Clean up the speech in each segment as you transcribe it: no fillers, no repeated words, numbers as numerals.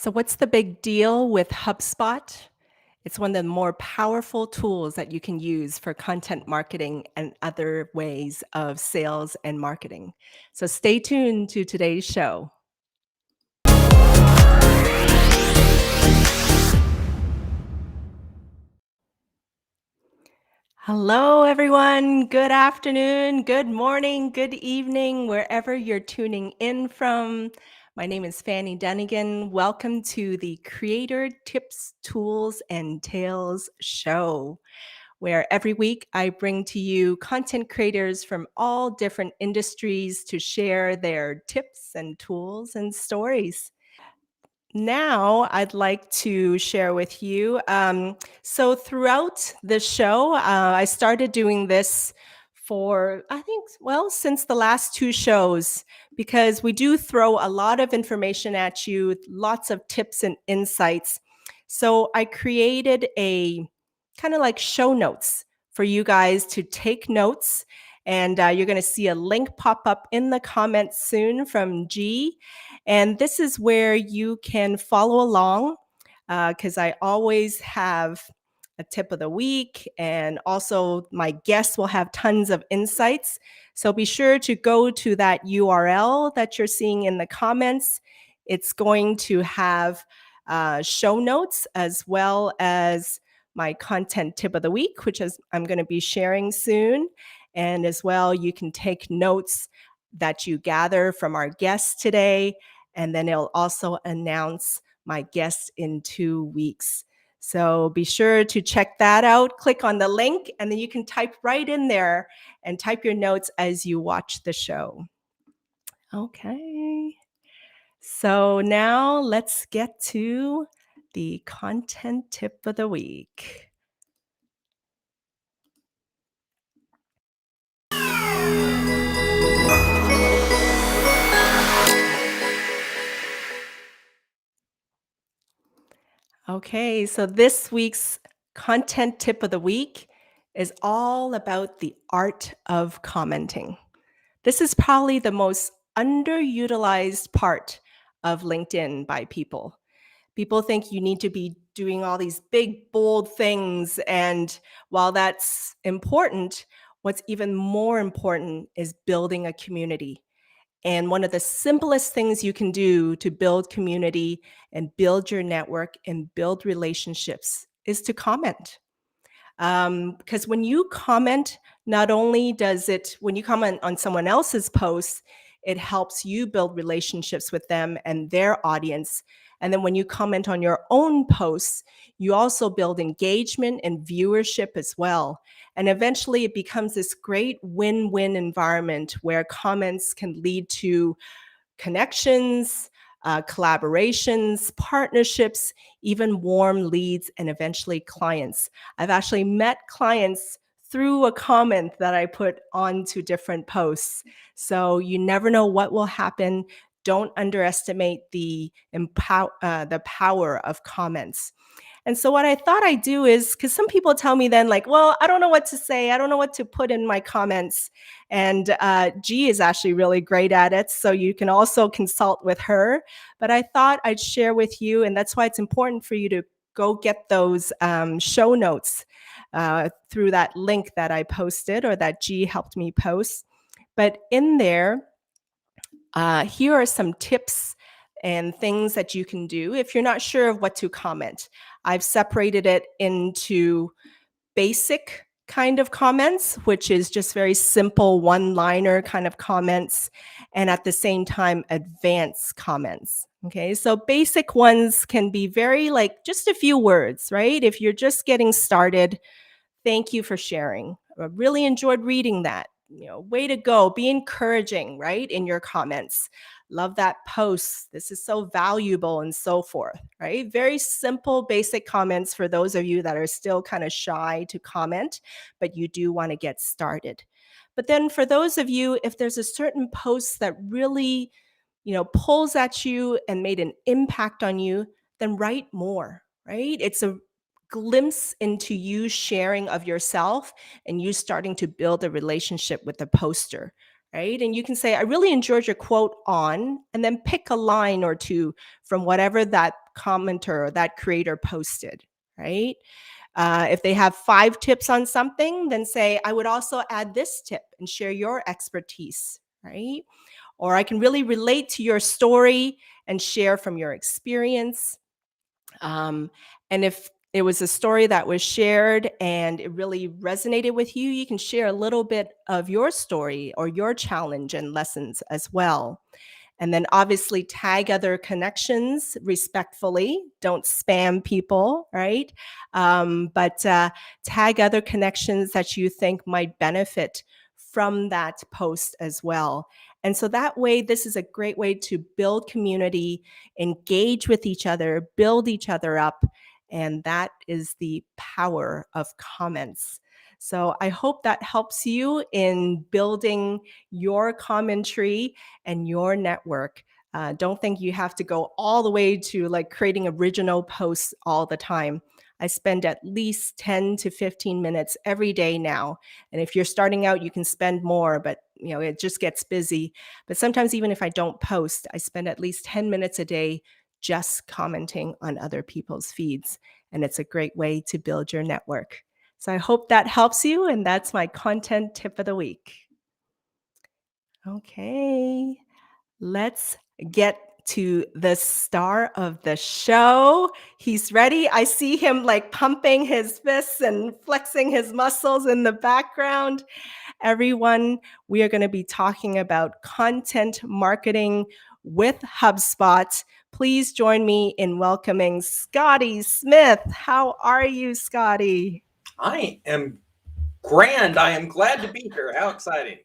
So, what's the big deal with HubSpot? It's one of the more powerful tools that you can use for content marketing and other ways of sales and marketing. So, stay tuned to today's show. Hello, everyone. Good afternoon, good morning, good evening, wherever you're tuning in from. My name is Fanny Dunnigan. Welcome to the Creator Tips, Tools, and Tales show, where every week I bring to you content creators from all different industries to share their tips and tools and stories. Now, I'd like to share with you. So, throughout the show, I started doing this for, I think, well, since the last two shows, because we do throw a lot of information at you, lots of tips and insights. So, I created a kind of like show notes for you guys to take notes. And you're going to see a link pop up in the comments soon from G. And this is where you can follow along because I always have a tip of the week. And also, my guests will have tons of insights. So be sure to go to that URL that you're seeing in the comments. It's going to have show notes as well as my content tip of the week, which is I'm going to be sharing soon. And as well, you can take notes that you gather from our guests today. And then it'll also announce my guests in 2 weeks. So be sure to check that out. Click on the link, and then you can type right in there and type your notes as you watch the show. Okay. So now let's get to the content tip of the week. Okay, so this week's content tip of the week is all about the art of commenting. This is probably the most underutilized part of LinkedIn by people. People think you need to be doing all these big, bold things. And while that's important, what's even more important is building a community. And one of the simplest things you can do to build community and build your network and build relationships is to comment. Because when you comment, not only does it, when you comment on someone else's post, it helps you build relationships with them and their audience. And then when you comment on your own posts, you also build engagement and viewership as well. And eventually it becomes this great win-win environment where comments can lead to connections, collaborations, partnerships, even warm leads, and eventually clients. I've actually met clients through a comment that I put onto different posts. So you never know what will happen. Don't underestimate the power of comments. And so what I thought I'd do is, because some people tell me then like, well, I don't know what to say. I don't know what to put in my comments. And G is actually really great at it. So you can also consult with her. But I thought I'd share with you, and that's why it's important for you to go get those show notes through that link that I posted or that G helped me post. But in there, here are some tips and things that you can do if you're not sure of what to comment. I've separated it into basic kind of comments, which is just very simple one-liner kind of comments, and at the same time, advanced comments. Okay, so basic ones can be very like just a few words, right? If you're just getting started, thank you for sharing. I really enjoyed reading that. Way to go. Be encouraging, right? In your comments. Love that post. This is so valuable and so forth, right? Very simple, basic comments for those of you that are still kind of shy to comment, but you do want to get started. But then for those of you, if there's a certain post that really, pulls at you and made an impact on you, then write more, right? It's a glimpse into you sharing of yourself and you starting to build a relationship with the poster, right? And you can say, I really enjoyed your quote on, and then pick a line or two from whatever that commenter or that creator posted, right? If they have 5 tips on something, then say, I would also add this tip and share your expertise, right? Or I can really relate to your story and share from your experience. And if it was a story that was shared and it really resonated with you, you can share a little bit of your story or your challenge and lessons as well. And then obviously tag other connections respectfully. Don't spam people, right? But tag other connections that you think might benefit from that post as well. And so that way, this is a great way to build community, engage with each other, build each other up. And that is the power of comments. So I hope that helps you in building your commentary and your network. Don't think you have to go all the way to like creating original posts all the time. I spend at least 10 to 15 minutes every day now. And if you're starting out, you can spend more, but it just gets busy. But sometimes even if I don't post, I spend at least 10 minutes a day just commenting on other people's feeds. And it's a great way to build your network. So I hope that helps you. And that's my content tip of the week. Okay, let's get to the star of the show. He's ready. I see him like pumping his fists and flexing his muscles in the background. Everyone, we are going to be talking about content marketing with HubSpot. Please join me in welcoming Scotty Smith. How are you, Scotty? I am grand. I am glad to be here. How exciting.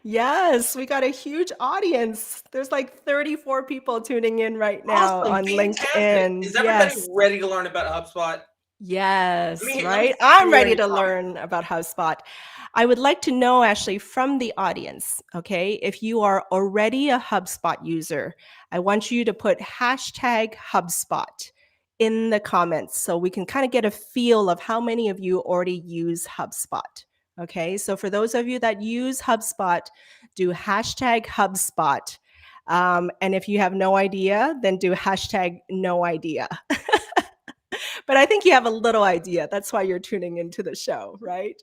Yes, we got a huge audience. There's like 34 people tuning in right now Awesome. on Fantastic. LinkedIn. Is everybody Yes. ready to learn about HubSpot? Yes, Let me right? hear I'm you in ready the to comments. learn about HubSpot. I would like to know actually from the audience, okay, if you are already a HubSpot user, I want you to put hashtag HubSpot in the comments so we can kind of get a feel of how many of you already use HubSpot. Okay, so for those of you that use HubSpot, do hashtag HubSpot. And if you have no idea, then do hashtag no idea. But I think you have a little idea. That's why you're tuning into the show, right?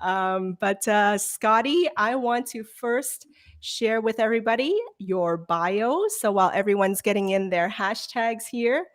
But Scotty, I want to first share with everybody your bio. So while everyone's getting in their hashtags here,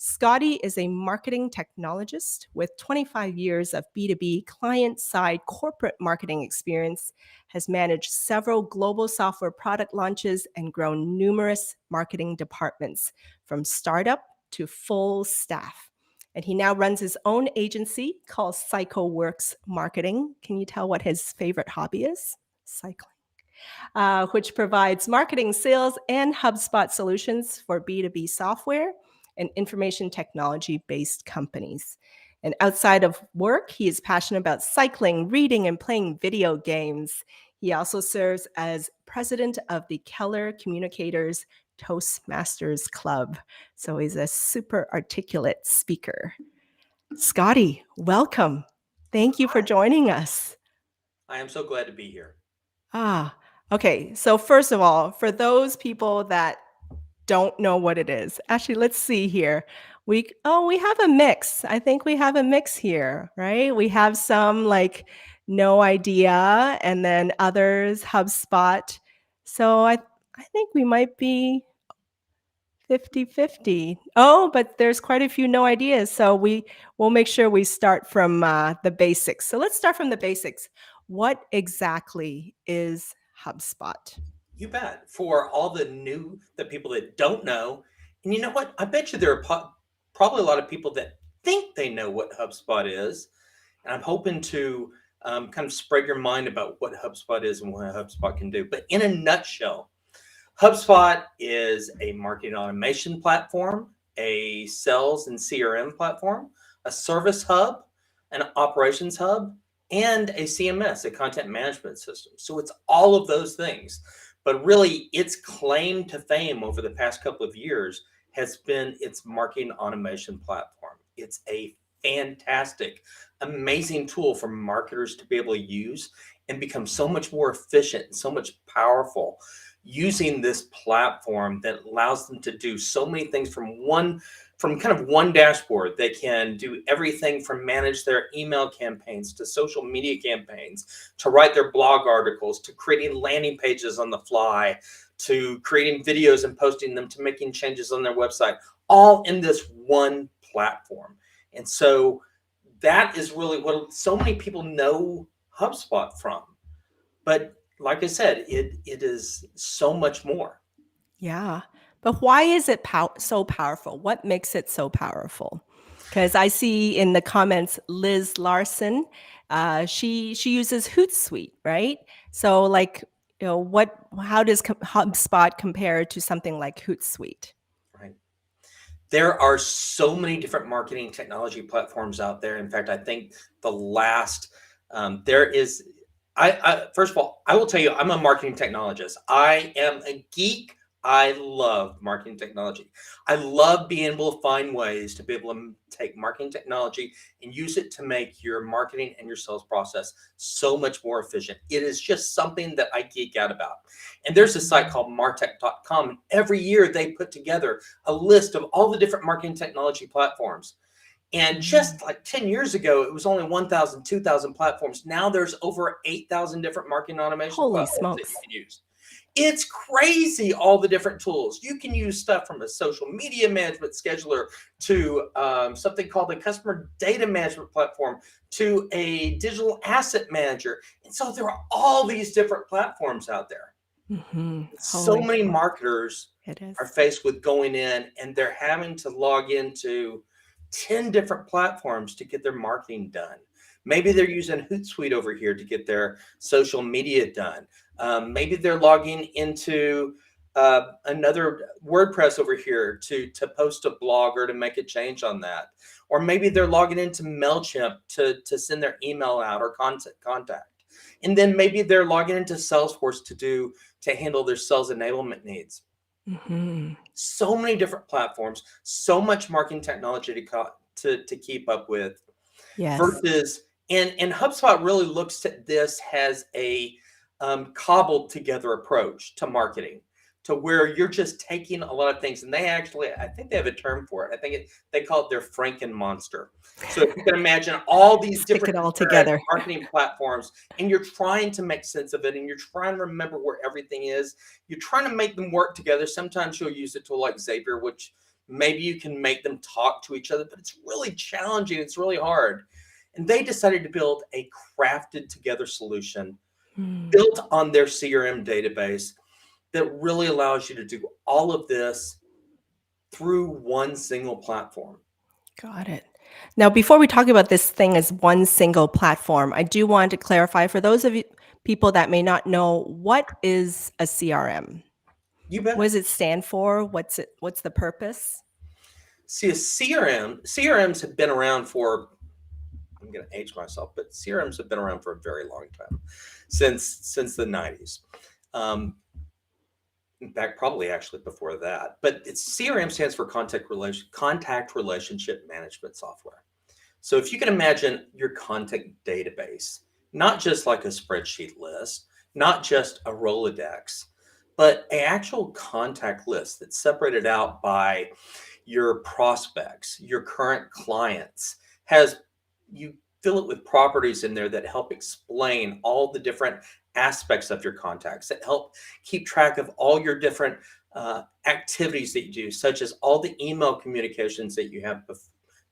Scotty is a marketing technologist with 25 years of B2B client-side corporate marketing experience, has managed several global software product launches and grown numerous marketing departments from startup to full staff. And he now runs his own agency called CycleWorks Marketing. Can you tell what his favorite hobby is? Cycling. Which provides marketing, sales, and HubSpot solutions for B2B software and information technology based companies. And outside of work, he is passionate about cycling, reading, and playing video games. He also serves as president of the Keller Communicators Toastmasters Club. So he's a super articulate speaker. Scotty, welcome. Thank you for Hi. joining us. I am so glad to be here. Okay. So first of all, for those people that don't know what it is, actually, let's see here. We have a mix. I think we have a mix here, right? We have some like no idea, and then others HubSpot. So I think we might be 50-50. Oh, but there's quite a few no ideas. So we'll make sure we start from the basics. So let's start from the basics. What exactly is HubSpot? You bet. For all the people that don't know, and you know what? I bet you there are probably a lot of people that think they know what HubSpot is. And I'm hoping to kind of spread your mind about what HubSpot is and what HubSpot can do. But in a nutshell, HubSpot is a marketing automation platform, a sales and CRM platform, a service hub, an operations hub, and a CMS, a content management system. So it's all of those things. But really, its claim to fame over the past couple of years has been its marketing automation platform. It's a fantastic amazing tool for marketers to be able to use and become so much more efficient and so much powerful using this platform that allows them to do so many things from kind of one dashboard. They can do everything from manage their email campaigns to social media campaigns, to write their blog articles, to creating landing pages on the fly, to creating videos and posting them, to making changes on their website, all in this one platform. And so that is really what so many people know HubSpot from. But like I said, it is so much more. Yeah. But why is it so powerful? What makes it so powerful? Because I see in the comments, Liz Larson, she uses Hootsuite, right? So like, how does HubSpot compare to something like Hootsuite? Right. There are so many different marketing technology platforms out there. In fact, I think the last there is. First of all, I will tell you, I'm a marketing technologist. I am a geek. I love marketing technology. I love being able to find ways to be able to take marketing technology and use it to make your marketing and your sales process so much more efficient. It is just something that I geek out about. And there's a site called martech.com. And every year they put together a list of all the different marketing technology platforms. And just like 10 years ago, it was only 1,000, 2,000 platforms. Now there's over 8,000 different marketing automation Holy platforms that smokes. you can use. It's crazy, all the different tools. You can use stuff from a social media management scheduler to something called a customer data management platform to a digital asset manager. And so there are all these different platforms out there. So Holy many smoke. marketers It is. are faced with going in and they're having to log into 10 different platforms to get their marketing done. Maybe they're using Hootsuite over here to get their social media done. Maybe they're logging into another WordPress over here to post a blog or to make a change on that. Or maybe they're logging into MailChimp to send their email out or contact. And then maybe they're logging into Salesforce to handle their sales enablement needs. So many different platforms, so much marketing technology to keep up with. Yes. Versus, and HubSpot really looks at this as a cobbled together approach to marketing, to where you're just taking a lot of things, and I think they have a term for it. I think they call it their Franken monster. So if you can imagine all these Stick different it all disparate together. marketing platforms, and you're trying to make sense of it, and you're trying to remember where everything is. You're trying to make them work together. Sometimes you'll use a tool like Zapier, which maybe you can make them talk to each other, but it's really challenging. It's really hard. And they decided to build a crafted together solution built on their CRM database that really allows you to do all of this through one single platform. Got it. Now, before we talk about this thing as one single platform, I do want to clarify for those of you people that may not know, what is a CRM? You What bet. does it stand for? What's the purpose? See, CRMs have been around for, I'm going to age myself, but CRMs have been around for a very long time, since the 90s. In fact, probably actually before that. But CRM stands for contact relationship management software. So if you can imagine your contact database, not just like a spreadsheet list, not just a Rolodex, but an actual contact list that's separated out by your prospects, your current clients, you fill it with properties in there that help explain all the different aspects of your contacts, that help keep track of all your different activities that you do, such as all the email communications that you have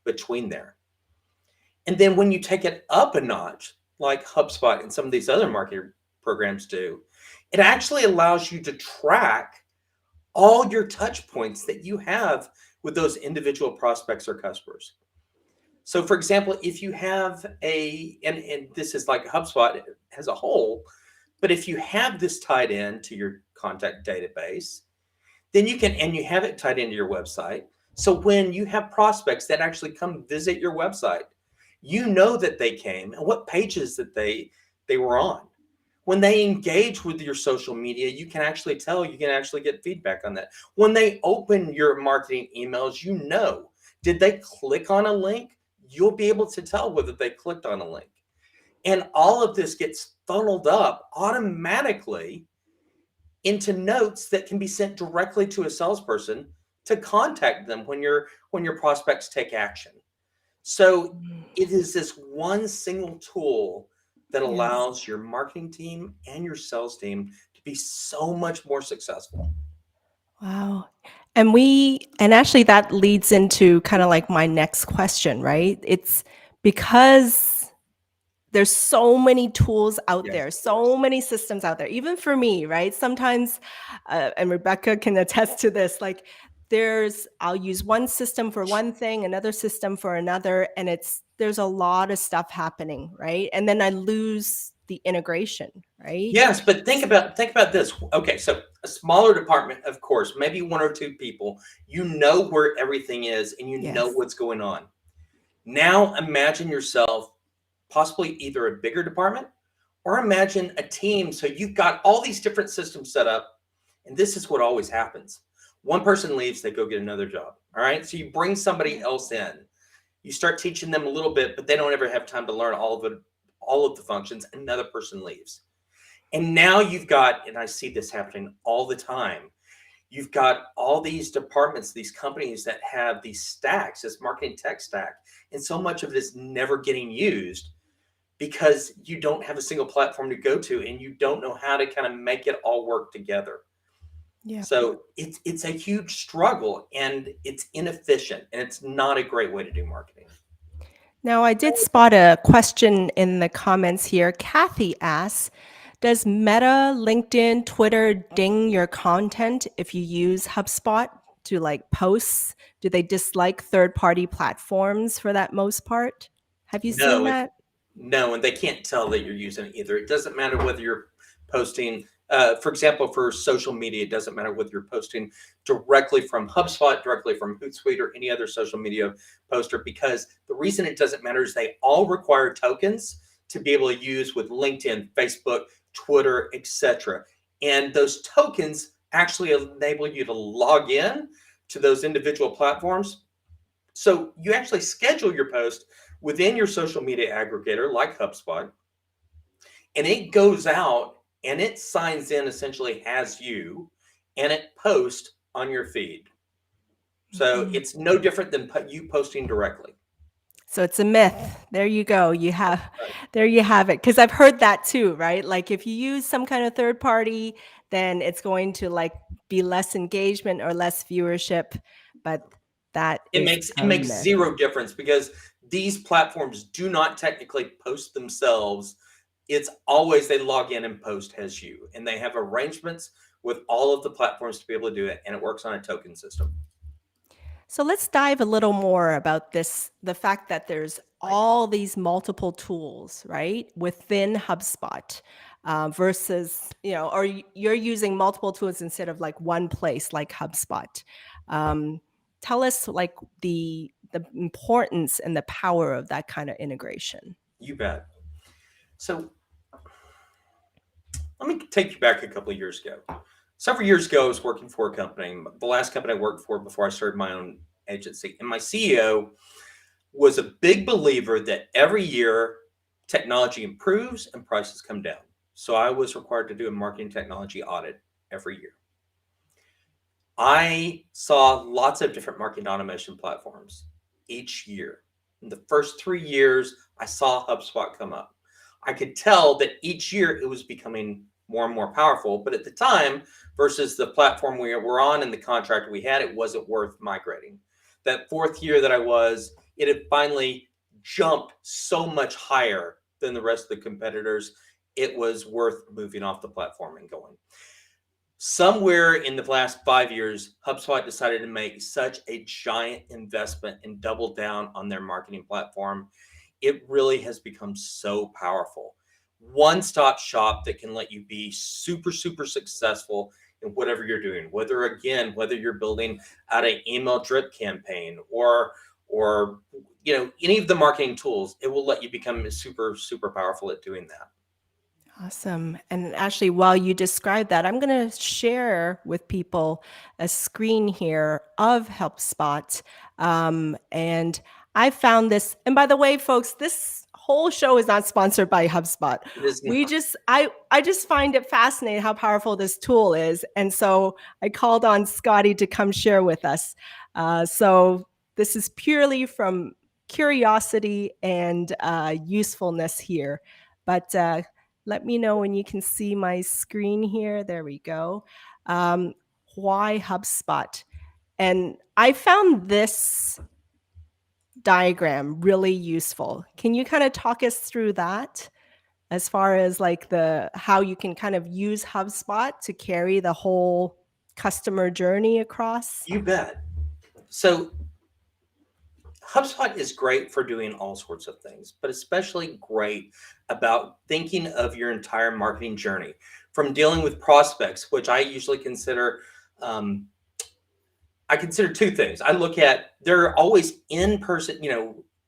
between there. And then when you take it up a notch, like HubSpot and some of these other marketing programs do, it actually allows you to track all your touch points that you have with those individual prospects or customers. So for example, if you have and this is like HubSpot as a whole, but if you have this tied in to your contact database, then you have it tied into your website. So when you have prospects that actually come visit your website, you know that they came and what pages that they were on. When they engage with your social media, you can actually get feedback on that. When they open your marketing emails, did they click on a link? you'll be able to tell whether they clicked on a link. And all of this gets funneled up automatically into notes that can be sent directly to a salesperson to contact them when your prospects take action. So Mm. it is this one single tool that Yes. allows your marketing team and your sales team to be so much more successful. Wow. And actually that leads into kind of like my next question, right? It's because there's so many tools out Yes, there, of course. so many systems out there, even for me, right? Sometimes, and Rebecca can attest to this, like I'll use one system for one thing, another system for another, and there's a lot of stuff happening, right? And then I lose the integration, right? Yes, but think about this. Okay, so a smaller department, of course, maybe one or two people, you know where everything is and you know Yes. what's going on. Now imagine yourself possibly either a bigger department or imagine a team. So you've got all these different systems set up, and this is what always happens. One person leaves, they go get another job. All right. So you bring somebody Yeah. else in. You start teaching them a little bit, but they don't ever have time to learn all of the functions. Another person leaves. And now you've got, and I see this happening all the time, you've got all these departments, these companies that have these stacks, this marketing tech stack, and so much of it is never getting used because you don't have a single platform to go to and you don't know how to kind of make it all work together. Yeah. So it's a huge struggle and it's inefficient and it's not a great way to do marketing. Now, I did spot a question in the comments here. Kathy asks, does Meta, LinkedIn, Twitter ding your content if you use HubSpot to like posts? Do they dislike third-party platforms for that most part? Have you seen No, that? no, and they can't tell that you're using it either. It doesn't matter whether you're posting, for example, for social media, it doesn't matter whether you're posting directly from HubSpot, directly from Hootsuite, or any other social media poster, because the reason it doesn't matter is they all require tokens to be able to use with LinkedIn, Facebook, Twitter, etc. And those tokens actually enable you to log in to those individual platforms. So you actually schedule your post within your social media aggregator like HubSpot, and it goes out and it signs in essentially as you and it posts on your feed. So Mhm. it's no different than you posting directly. So it's a myth. There you go. Right. There you have it. Because I've heard that too, right? Like if you use some kind of third party, then it's going to like be less engagement or less viewership. But that It is makes it a makes myth. zero difference because these platforms do not technically post themselves. It's always they log in and post as you, and they have arrangements with all of the platforms to be able to do it, and it works on a token system. So let's dive a little more about this, the fact that there's all these multiple tools, right, within HubSpot versus, or you're using multiple tools instead of like one place like HubSpot. Um, Tell us like the importance and the power of that kind of integration. You bet. So let me take you back a couple of years ago. Several years ago, I was working for a company, the last company I worked for before I started my own agency. And my CEO was a big believer that every year technology improves and prices come down. So I was required to do a marketing technology audit every year. I saw lots of different marketing automation platforms each year. In the first 3 years, I saw HubSpot come up. I could tell that each year it was becoming more and more powerful, but at the time, versus the platform we were on and the contract we had, it wasn't worth migrating. That fourth year that it had finally jumped so much higher than the rest of the competitors. It was worth moving off the platform and going. Somewhere in the last 5 years, HubSpot decided to make such a giant investment and double down on their marketing platform. It really has become so powerful. One stop shop that can let you be super, super successful in whatever you're doing, whether you're building out an email drip campaign or any of the marketing tools, it will let you become super, super powerful at doing that. Awesome. And actually, while you describe that, I'm going to share with people a screen here of HelpSpot. And I found this, and by the way, folks, this whole show is not sponsored by HubSpot. It is We not. just, I just find it fascinating how powerful this tool is, and so I called on Scotty to come share with us. So this is purely from curiosity and usefulness here, but let me know when you can see my screen here. There we go. Why HubSpot? And I found this diagram really useful. Can you kind of talk us through that as far as like the how you can kind of use HubSpot to carry the whole customer journey across? You bet. So HubSpot is great for doing all sorts of things, but especially great about thinking of your entire marketing journey from dealing with prospects, which I usually consider. I consider two things. I look at they're always in person,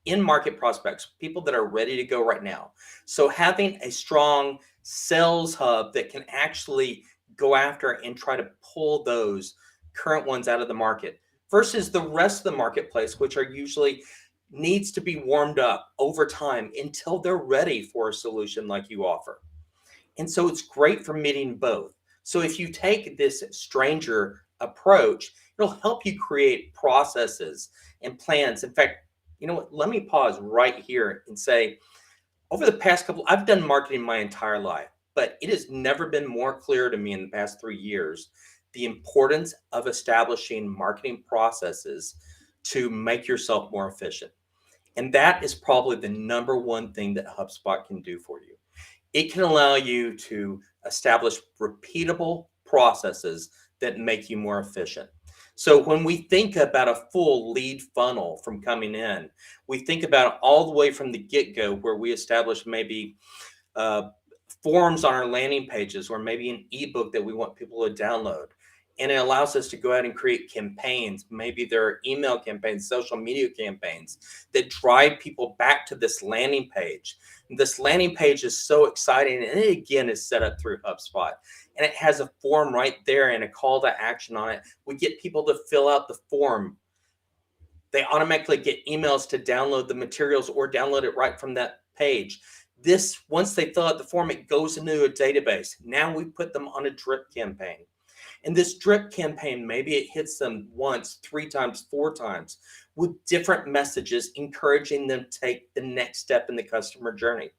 in market prospects, people that are ready to go right now. So having a strong sales hub that can actually go after and try to pull those current ones out of the market versus the rest of the marketplace, which are usually needs to be warmed up over time until they're ready for a solution like you offer. And so it's great for meeting both. So if you take this stranger approach, it'll help you create processes and plans. In fact, you know what? Let me pause right here and say, over the past I've done marketing my entire life, but it has never been more clear to me in the past 3 years the importance of establishing marketing processes to make yourself more efficient. And that is probably the number one thing that HubSpot can do for you. It can allow you to establish repeatable processes that make you more efficient. So when we think about a full lead funnel from coming in, we think about all the way from the get-go where we establish maybe forms on our landing pages or maybe an ebook that we want people to download. And it allows us to go out and create campaigns. Maybe there are email campaigns, social media campaigns that drive people back to this landing page. And this landing page is so exciting. And it again is set up through HubSpot. And it has a form right there and a call to action on it. We get people to fill out the form. They automatically get emails to download the materials or download it right from that page. This, once they fill out the form, it goes into a database. Now we put them on a drip campaign. And this drip campaign, maybe it hits them once, 3 times, 4 times with different messages, encouraging them to take the next step in the customer journey.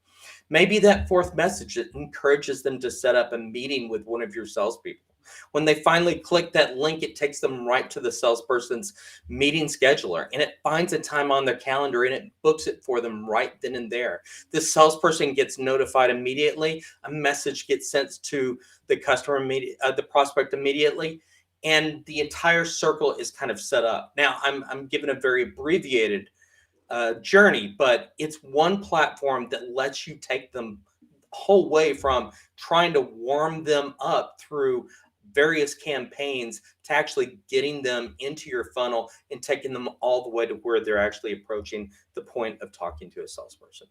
Maybe that 4th message encourages them to set up a meeting with one of your salespeople. When they finally click that link, it takes them right to the salesperson's meeting scheduler and it finds a time on their calendar and it books it for them right then and there. The salesperson gets notified immediately. A message gets sent to the the prospect immediately, and the entire circle is kind of set up. Now, I'm giving a very abbreviated journey, but it's one platform that lets you take them whole way from trying to warm them up through various campaigns to actually getting them into your funnel and taking them all the way to where they're actually approaching the point of talking to a salesperson.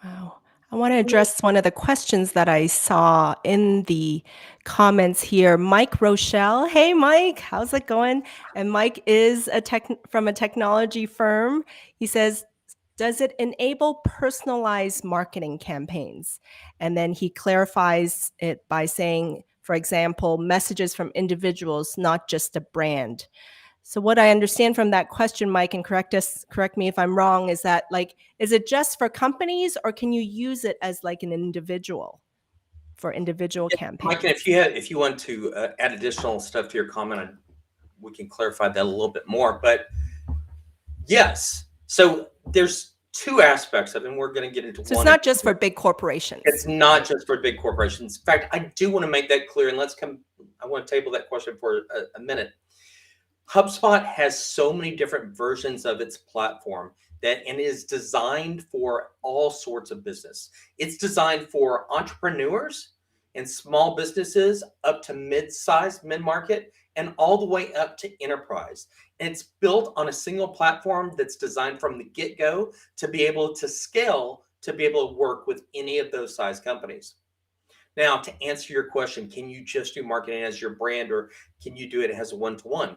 Wow. I want to address one of the questions that I saw in the comments here. Mike Rochelle. Hey, Mike, how's it going? And Mike is from a technology firm. He says, does it enable personalized marketing campaigns? And then he clarifies it by saying, for example, messages from individuals, not just a brand. So what I understand from that question, Mike, and correct me if I'm wrong, is that like, is it just for companies or can you use it as like an individual for individual campaigns? Mike, and if you want to add additional stuff to your comment, we can clarify that a little bit more. But yes, so there's 2 aspects of it, and we're going to get into one. So it's not just for big corporations. It's not just for big corporations. In fact, I do want to make that clear, and I want to table that question for a minute. HubSpot has so many different versions of its platform and is designed for all sorts of business. It's designed for entrepreneurs and small businesses up to mid-sized, mid-market, and all the way up to enterprise. And it's built on a single platform that's designed from the get-go to be able to scale, to be able to work with any of those size companies. Now, to answer your question, can you just do marketing as your brand or can you do it as a one-to-one?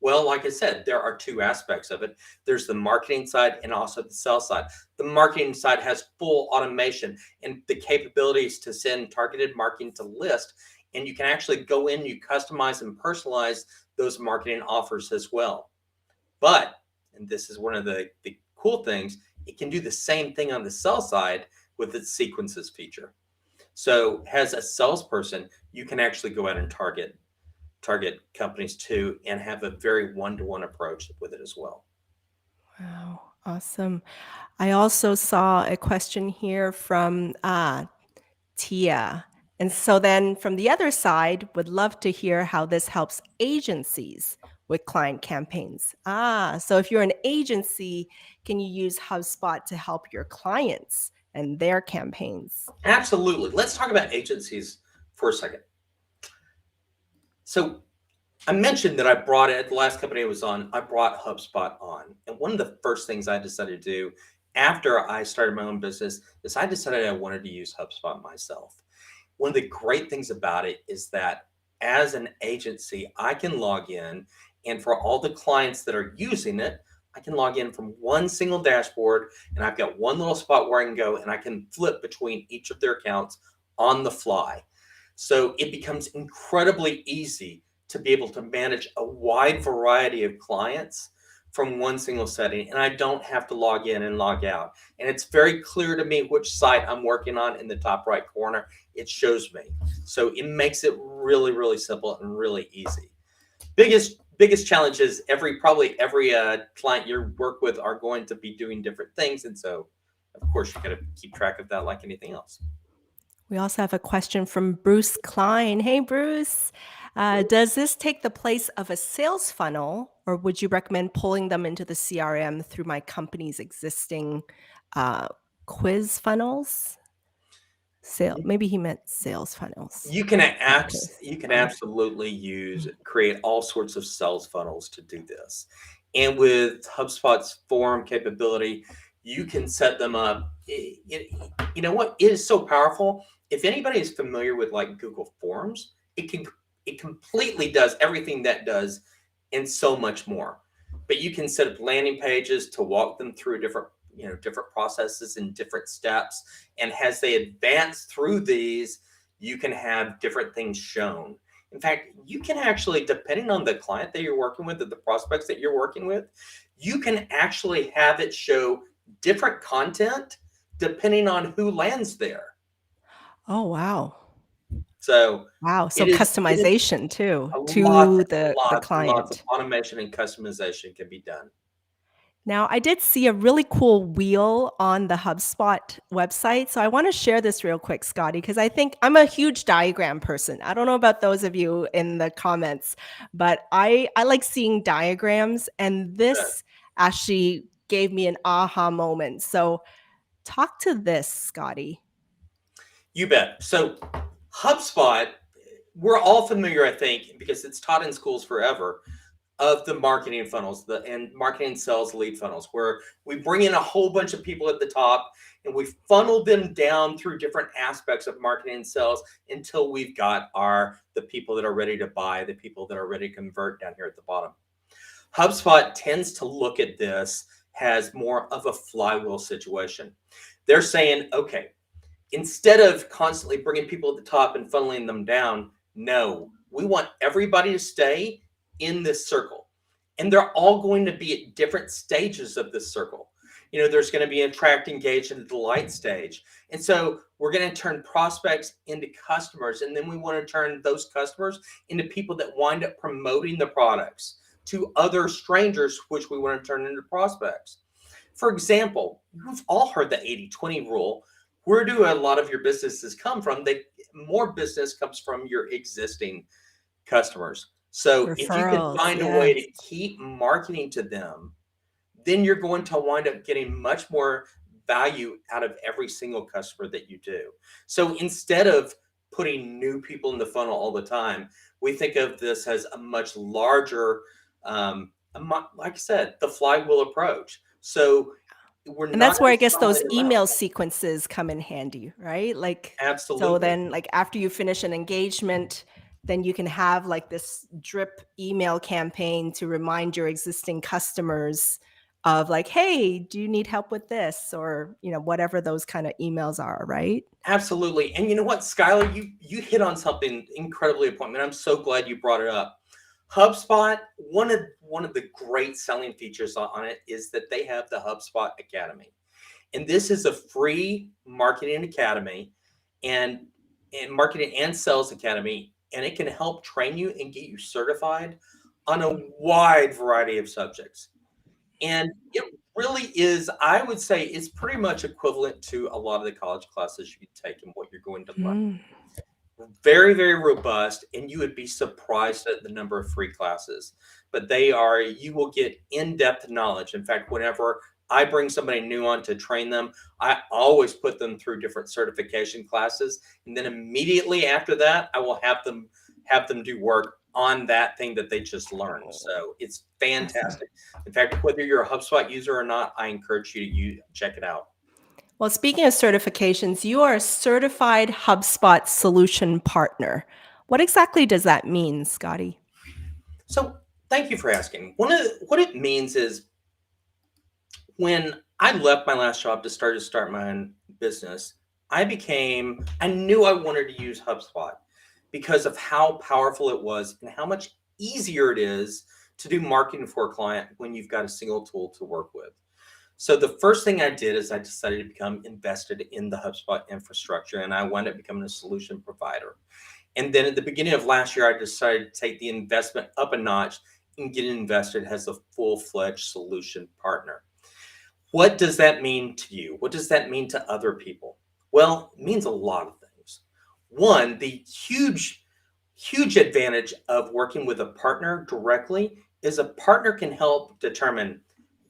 Well, like I said, there are two aspects of it. There's the marketing side and also the sales side. The marketing side has full automation and the capabilities to send targeted marketing to list. And you can actually go in, you customize and personalize those marketing offers as well. But, and this is one of the cool things, it can do the same thing on the sell side with its sequences feature. So as a salesperson, you can actually go out and target companies too and have a very one-to-one approach with it as well. Wow, awesome. I also saw a question here from Tia. And so then from the other side, would love to hear how this helps agencies with client campaigns. So if you're an agency, can you use HubSpot to help your clients and their campaigns? Absolutely. Let's talk about agencies for a second. So I mentioned that I brought it, the last company I was on, I brought HubSpot on. And one of the first things I decided to do after I started my own business is I decided I wanted to use HubSpot myself. One of the great things about it is that as an agency, I can log in, and for all the clients that are using it, I can log in from one single dashboard, and I've got one little spot where I can go and I can flip between each of their accounts on the fly. So it becomes incredibly easy to be able to manage a wide variety of clients from one single setting, and I don't have to log in and log out. And it's very clear to me which site I'm working on in the top right corner. It shows me. So it makes it really, really simple and really easy. Biggest challenge is probably every client you work with are going to be doing different things, and so of course you got to keep track of that like anything else. We also have a question from Bruce Klein. Hey, Bruce. Does this take the place of a sales funnel, or would you recommend pulling them into the CRM through my company's existing quiz funnels? Maybe he meant sales funnels. You can Not quiz. absolutely create all sorts of sales funnels to do this. And with HubSpot's form capability, you can set them up. You know what? It is so powerful. If anybody is familiar with like Google Forms, it completely does everything that does and so much more. But you can set up landing pages to walk them through different processes and different steps. And as they advance through these, you can have different things shown. In fact, you can actually, depending on the client that you're working with or the prospects that you're working with, you can actually have it show different content depending on who lands there. Oh, wow. So Wow. So it is customization too a lot, to the lots and lots of client. automation and customization can be done. Now, I did see a really cool wheel on the HubSpot website. So I want to share this real quick, Scotty, because I think I'm a huge diagram person. I don't know about those of you in the comments, but I like seeing diagrams. And this actually gave me an aha moment. So talk to this, Scotty. You bet. So HubSpot, we're all familiar, I think, because it's taught in schools forever, of the marketing funnels, and marketing sales lead funnels, where we bring in a whole bunch of people at the top and we funnel them down through different aspects of marketing and sales until we've got the people that are ready to buy, the people that are ready to convert down here at the bottom. HubSpot tends to look at this as more of a flywheel situation. They're saying, okay, instead of constantly bringing people at the top and funneling them down, no, we want everybody to stay in this circle. And they're all going to be at different stages of this circle. There's going to be attract, engage, and delight stage. And so we're going to turn prospects into customers. And then we want to turn those customers into people that wind up promoting the products to other strangers, which we want to turn into prospects. For example, you've all heard the 80-20 rule. Where do a lot of your businesses come from? More business comes from your existing customers. So if you can Referrals, find a way yes. to keep marketing to them, then you're going to wind up getting much more value out of every single customer that you do. So instead of putting new people in the funnel all the time, we think of this as a much larger, like I said, the flywheel approach. So we're And not that's where going I to guess those silo them out. email sequences come in handy, right? So Absolutely. then after you finish an engagement, then you can have like this drip email campaign to remind your existing customers of like, hey, do you need help with this? Or, whatever those kind of emails are, right? Absolutely. And you know what, Skylar, you hit on something incredibly important. And I'm so glad you brought it up. HubSpot, one of the great selling features on it is that they have the HubSpot Academy. And this is a free marketing academy and marketing and sales academy. And it can help train you and get you certified on a wide variety of subjects. And it really is, I would say, it's pretty much equivalent to a lot of the college classes you take and what you're going to learn. Mm. Very, very robust, and you would be surprised at the number of free classes. But you will get in-depth knowledge. In fact, whenever I bring somebody new on to train them, I always put them through different certification classes. And then immediately after that, I will have them do work on that thing that they just learned. So it's fantastic. In fact, whether you're a HubSpot user or not, I encourage you to check it out. Well, speaking of certifications, you are a certified HubSpot Solution Partner. What exactly does that mean, Scotty? So thank you for asking. What it means is when I left my last job to start my own business, I knew I wanted to use HubSpot because of how powerful it was and how much easier it is to do marketing for a client when you've got a single tool to work with. So the first thing I did is I decided to become invested in the HubSpot infrastructure, and I wound up becoming a solution provider. And then at the beginning of last year, I decided to take the investment up a notch and get invested as a full-fledged solution partner. What does that mean to you? What does that mean to other people? Well, it means a lot of things. One, the huge advantage of working with a partner directly is a partner can help determine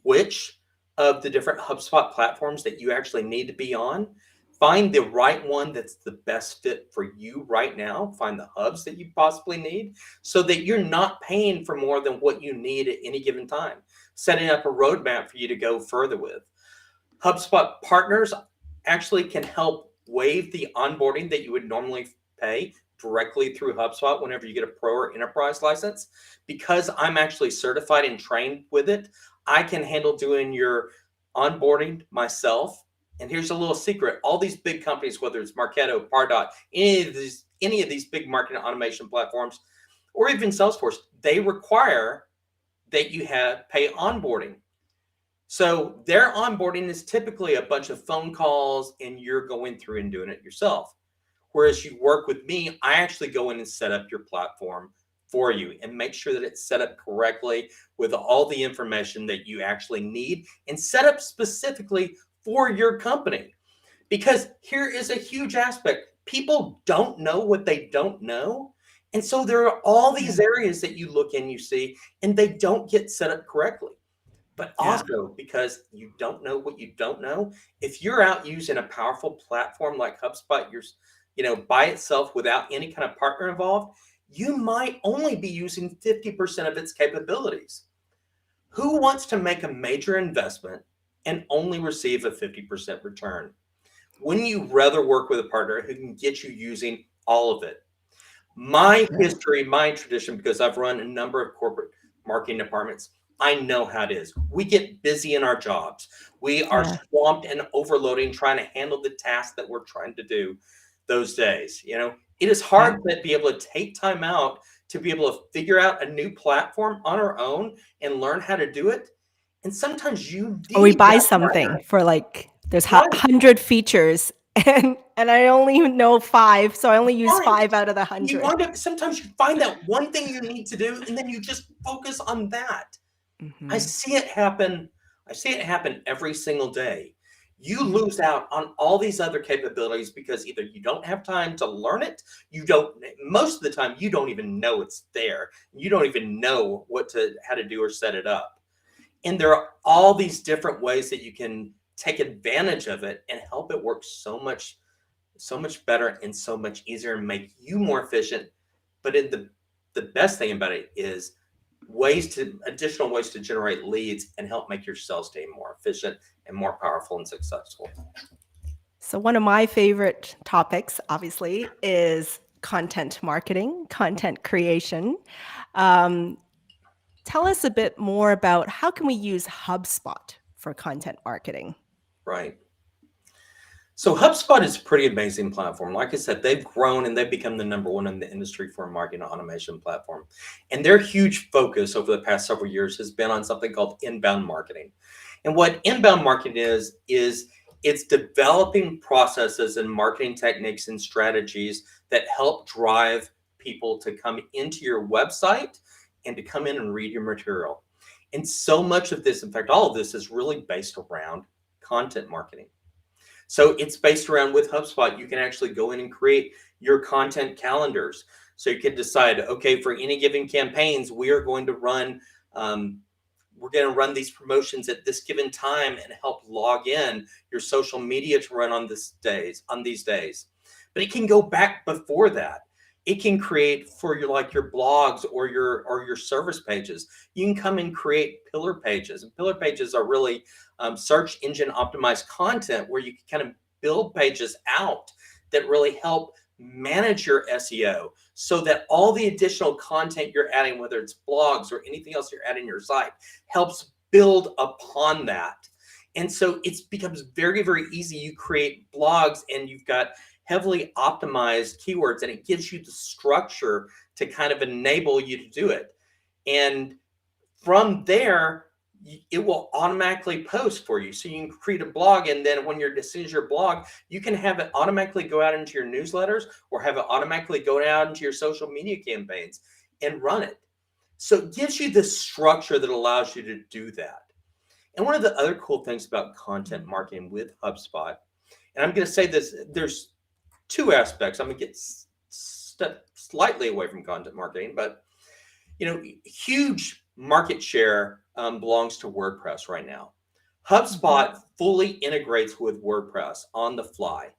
which of the different HubSpot platforms that you actually need to be on. Find the right one that's the best fit for you right now. Find the hubs that you possibly need so that you're not paying for more than what you need at any given time. Setting up a roadmap for you to go further with. HubSpot partners actually can help waive the onboarding that you would normally pay directly through HubSpot whenever you get a pro or enterprise license. Because I'm actually certified and trained with it, I can handle doing your onboarding myself. And here's a little secret. All these big companies, whether it's Marketo, Pardot, any of these big marketing automation platforms, or even Salesforce, they require that you pay onboarding. So their onboarding is typically a bunch of phone calls and you're going through and doing it yourself. Whereas you work with me, I actually go in and set up your platform for you and make sure that it's set up correctly with all the information that you actually need and set up specifically for your company. Because here is a huge aspect. People don't know what they don't know. And so there are all these areas that you look in, you see, and they don't get set up correctly. But also because you don't know what you don't know, if you're out using a powerful platform like HubSpot, by itself without any kind of partner involved, you might only be using 50% of its capabilities. Who wants to make a major investment and only receive a 50% return? Wouldn't you rather work with a partner who can get you using all of it? My history, my tradition, because I've run a number of corporate marketing departments, I know how it is. We get busy in our jobs. We are swamped and overloading trying to handle the tasks that we're trying to do those days. It is hard to be able to take time out to be able to figure out a new platform on our own and learn how to do it. And sometimes you Or we need buy that something partner. for like, there's Right. 100 features and I only know 5, so I only use Right. 5 out of the You 100. wind up, sometimes you find that one thing you need to do, and then you just focus on that. I see it happen. I see it happen every single day. You lose out on all these other capabilities because either you don't have time to learn it, most of the time, you don't even know it's there. You don't even know how to do or set it up. And there are all these different ways that you can take advantage of it and help it work so much better and so much easier and make you more efficient. But the best thing about it is additional ways to generate leads and help make your sales team more efficient and more powerful and successful. So one of my favorite topics, obviously, is content marketing, content creation. Um, Tell us a bit more about how can we use HubSpot for content marketing? Right. So HubSpot is a pretty amazing platform. Like I said, they've grown and they've become the number one in the industry for a marketing automation platform. And their huge focus over the past several years has been on something called inbound marketing. And what inbound marketing is it's developing processes and marketing techniques and strategies that help drive people to come into your website and to come in and read your material. And so much of this, in fact, all of this is really based around content marketing. So it's based around with HubSpot. You can actually go in and create your content calendars. So you can decide, okay, for any given campaigns, we are going to run, we're going to run these promotions at this given time and help log in your social media to run on these days. But it can go back before that. It can create for your like your blogs or your service pages. You can come and create pillar pages, and pillar pages are really search engine optimized content where you can kind of build pages out that really help manage your SEO so that all the additional content you're adding, whether it's blogs or anything else you're adding to your site, helps build upon that. And so it becomes very, very easy. You create blogs and you've got heavily optimized keywords, and it gives you the structure to kind of enable you to do it. And from there, it will automatically post for you. So you can create a blog, and then when you're as soon as your blog, you can have it automatically go out into your newsletters or have it automatically go out into your social media campaigns and run it. So it gives you the structure that allows you to do that. And one of the other cool things about content marketing with HubSpot, and I'm going to say this, there's two aspects. I'm going to get step slightly away from content marketing, but huge market share belongs to WordPress right now. HubSpot fully integrates with WordPress on the fly,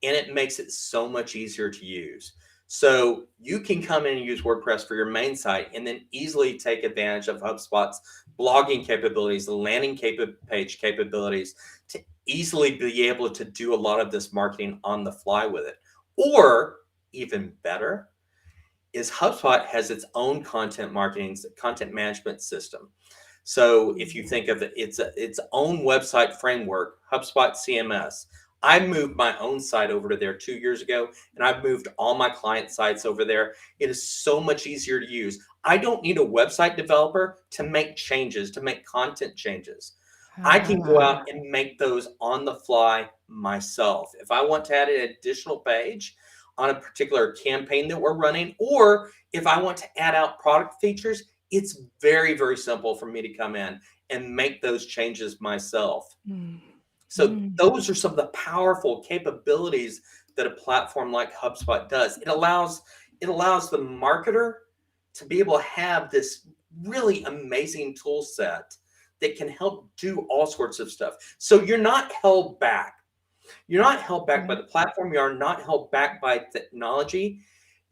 and it makes it so much easier to use. So you can come in and use WordPress for your main site and then easily take advantage of HubSpot's blogging capabilities, the landing page capabilities to easily be able to do a lot of this marketing on the fly with it. Or even better, is HubSpot has its own content management system. So if you think of it, it's its own website framework, HubSpot CMS. I moved my own site over to there 2 years ago, and I've moved all my client sites over there. It is so much easier to use. I don't need a website developer to make changes, to make content changes. I can go out and make those on the fly myself. If I want to add an additional page on a particular campaign that we're running, or if I want to add out product features, it's very, very simple for me to come in and make those changes myself. So those are some of the powerful capabilities that a platform like HubSpot does. It allows the marketer to be able to have this really amazing tool set that can help do all sorts of stuff. So you're not held back. You're not held back by the platform. You are not held back by technology.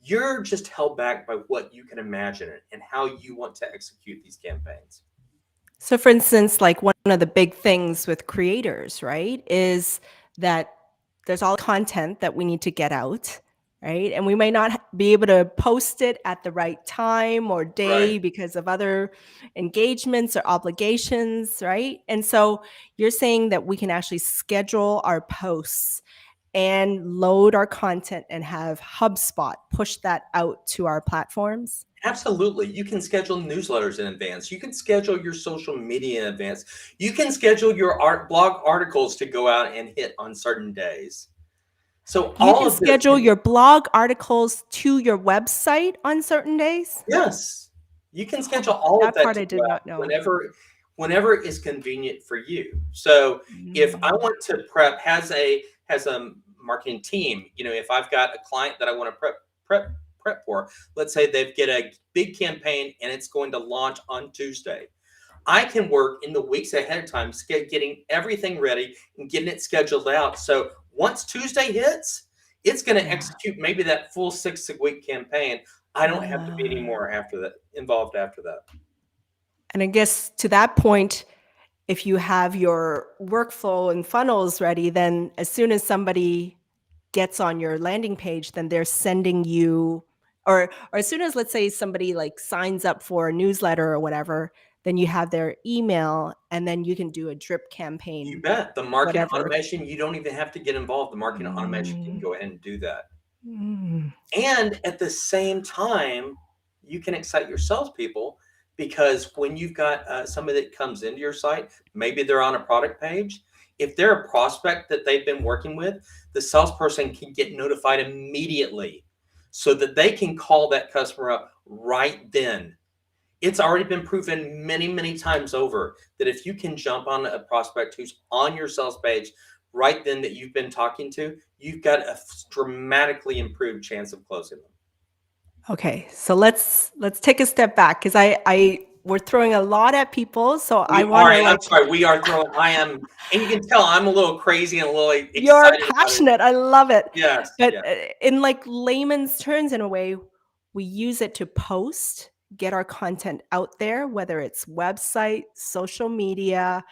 You're just held back by what you can imagine and how you want to execute these campaigns. So, for instance, like one of the big things with creators, right, is that there's all content that we need to get out, right? And we may not be able to post it at the right time or Right. day because of other engagements or obligations, right? And so you're saying that we can actually schedule our posts and load our content and have HubSpot push that out to our platforms? Absolutely. You can schedule newsletters in advance. You can schedule your social media in advance. You can schedule your blog articles to go out and hit on certain days. So You all can of this schedule your blog articles to your website on certain days? yes, you can schedule Oh, all of that that part to I go did out not know. whenever is convenient for you. So if I Mm. want to prep has a marketing team, if I've got a client that I want to prep for, let's say they've get a big campaign and it's going to launch on Tuesday. I can work in the weeks ahead of time, getting everything ready and getting it scheduled out. So once Tuesday hits, it's going to Yeah. execute maybe that full 6-week campaign. I don't have to be any more involved after that. And I guess to that point, if you have your workflow and funnels ready, then as soon as somebody gets on your landing page, then they're sending you, or as soon as, let's say, somebody like signs up for a newsletter or whatever, then you have their email, and then you can do a drip You campaign, bet. The marketing whatever. automation, you don't even have to get involved. The marketing automation can Mm, go ahead and do that. mm. And at the same time, you can excite your salespeople, because when you've got somebody that comes into your site, maybe they're on a product page. If they're a prospect that they've been working with, the salesperson can get notified immediately so that they can call that customer up right then. It's already been proven many, many times over that if you can jump on a prospect who's on your sales page right then that you've been talking to, you've got a dramatically improved chance of closing them. Okay, so let's take a step back, because I we're throwing a lot at people, so I We want are, to, I'm like, sorry, we are throwing, I am, and you can tell I'm a little crazy and a little you're excited about it. passionate. I love it. Yes, But yes, in like layman's terms, in a way, we use it to post, get our content out there, whether it's website, social media,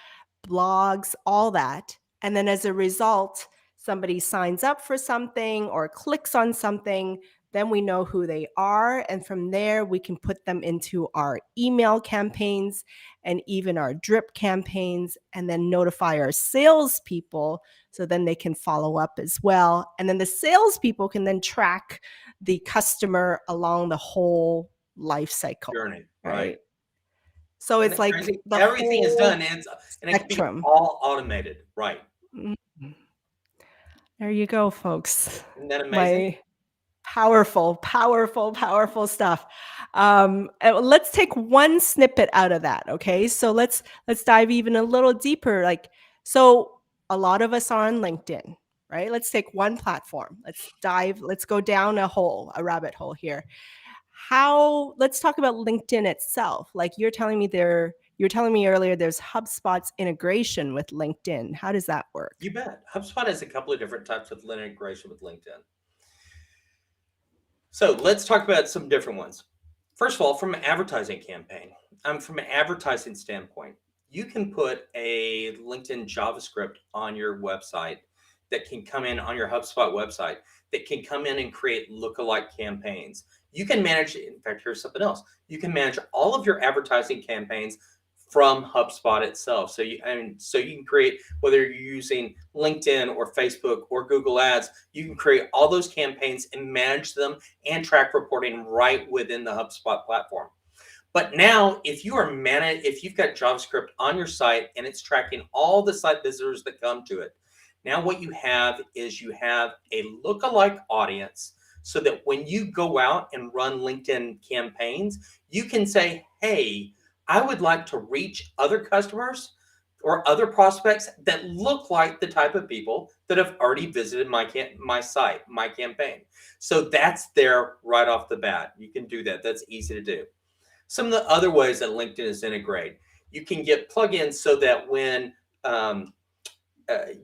blogs, all that. And then as a result, somebody signs up for something or clicks on something, then we know who they are. And from there, we can put them into our email campaigns and even our drip campaigns, and then notify our salespeople so then they can follow up as well. And then the salespeople can then track the customer along the whole life cycle, journey, right? right? So And it's it's like crazy. the Everything is whole done, and it can be spectrum. all automated, right? Mhm. There you go, folks. Isn't that amazing? My powerful, powerful, powerful stuff. Let's take one snippet out of that. Okay, so let's dive even a little deeper. Like, so a lot of us are on LinkedIn, right? Let's take one platform. Let's go down a rabbit hole here. Let's talk about LinkedIn itself. Like, you're telling me earlier there's HubSpot's integration with LinkedIn. How does that work? You bet. HubSpot has a couple of different types of integration with LinkedIn. So let's talk about some different ones. First of all, from an advertising campaign, from an advertising standpoint, you can put a LinkedIn JavaScript on your website that can come in on your HubSpot website that can come in and create lookalike campaigns. You can manage, in fact, here's something else. You can manage all of your advertising campaigns from HubSpot itself. So you can create, whether you're using LinkedIn or Facebook or Google Ads, you can create all those campaigns and manage them and track reporting right within the HubSpot platform. But now, if you've got JavaScript on your site and it's tracking all the site visitors that come to it, now what you have is you have a lookalike audience, so that when you go out and run LinkedIn campaigns, you can say, hey, I would like to reach other customers or other prospects that look like the type of people that have already visited my site, my campaign. So that's there right off the bat. You can do that. That's easy to do. Some of the other ways that LinkedIn is integrated, you can get plugins so that when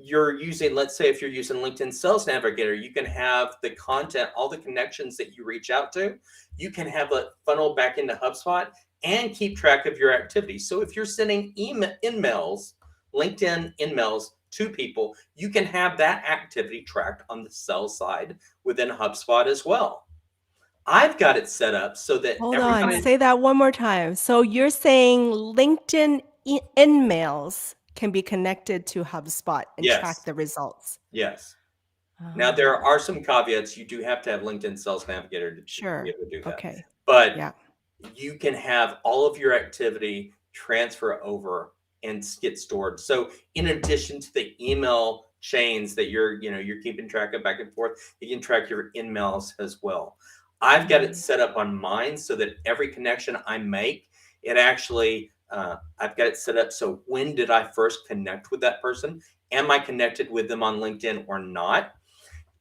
you're using, let's say if you're using LinkedIn Sales Navigator, you can have the content, all the connections that you reach out to, you can have a funnel back into HubSpot and keep track of your activity. So if you're sending emails, LinkedIn emails to people, you can have that activity tracked on the sales side within HubSpot as well. I've got it set up so that Hold on, everybody, say that one more time. So you're saying LinkedIn in-mails can be connected to HubSpot and track yes, the results? yes. Now, there Oh, are some caveats. You do have to have LinkedIn Sales Navigator to be sure. able to do that. Okay. But Yeah. you can have all of your activity transfer over and get stored. So in addition to the email chains that you're keeping track of back and forth, you can track your emails as well. I've got it Mm, set up on mine so that every connection I make, it actually I've got it set up so when did I first connect with that person? Am I connected with them on LinkedIn or not?